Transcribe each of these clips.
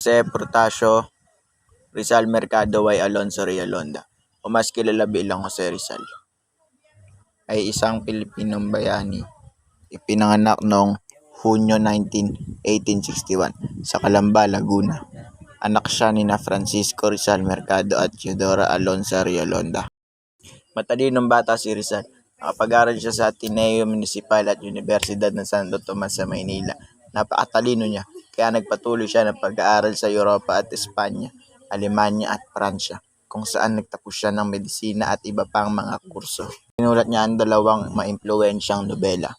Jose Protasio, Rizal Mercado y Alonso Realonda, o mas kilala bilang Jose Rizal, ay isang Pilipinong bayani. Ipinanganak noong Hunyo 19, 1861 sa Calamba, Laguna. Anak siya ni Francisco Rizal Mercado at Teodora Alonso Realonda. Matalinong bata si Rizal. Nakapag-aral siya sa Ateneo Municipal at Universidad ng Santo Tomas sa Maynila. Napakatalino niya, kaya nagpatuloy siya ng pag-aaral sa Europa at Espanya, Alemanya at Pransya, kung saan nagtapos siya ng medisina at iba pang mga kurso. Sinulat niya ang dalawang maimpluwensyang nobela,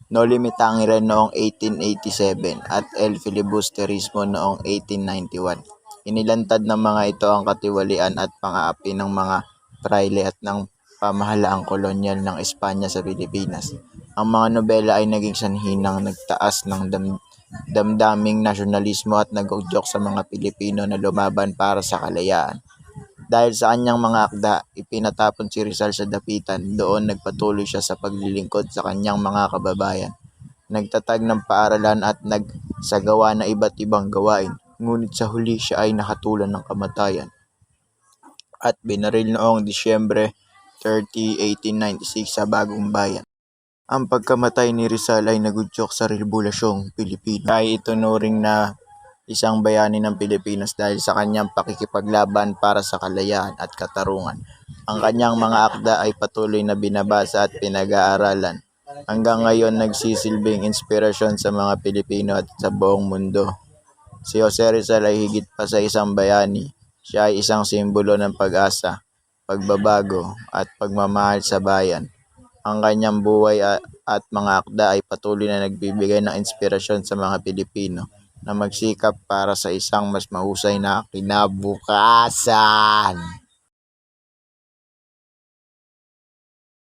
No Limitangere noong 1887 at El Filibusterismo noong 1891. Inilantad ng mga ito ang katiwalian at pang-aapi ng mga prayle at ng pamahalaang kolonyal ng Espanya sa Pilipinas. Ang mga nobela ay naging sanhi ng nagtaas ng damdaming nasyonalismo at nag-udyok sa mga Pilipino na lumaban para sa kalayaan. Dahil sa kanyang mga akda, ipinatapon si Rizal sa dapitan. Doon nagpatuloy siya sa paglilingkod sa kanyang mga kababayan. Nagtatag ng paaralan at nagsagawa na iba't ibang gawain. Ngunit sa huli siya ay nakatulan ng kamatayan at binaril noong Disyembre 30, 1896 sa Bagong Bayan. Ang pagkamatay ni Rizal ay nagudyok sa Rebolasyong Pilipino. Ay itunuring na isang bayani ng Pilipinas dahil sa kanyang pakikipaglaban para sa kalayaan at katarungan. Ang kanyang mga akda ay patuloy na binabasa at pinag-aaralan. Hanggang ngayon nagsisilbing inspirasyon sa mga Pilipino at sa buong mundo. Si Jose Rizal ay higit pa sa isang bayani. Siya ay isang simbolo ng pag-asa, pagbabago at pagmamahal sa bayan. Ang kanyang buhay at mga akda ay patuloy na nagbibigay ng inspirasyon sa mga Pilipino na magsikap para sa isang mas mahusay na kinabukasan.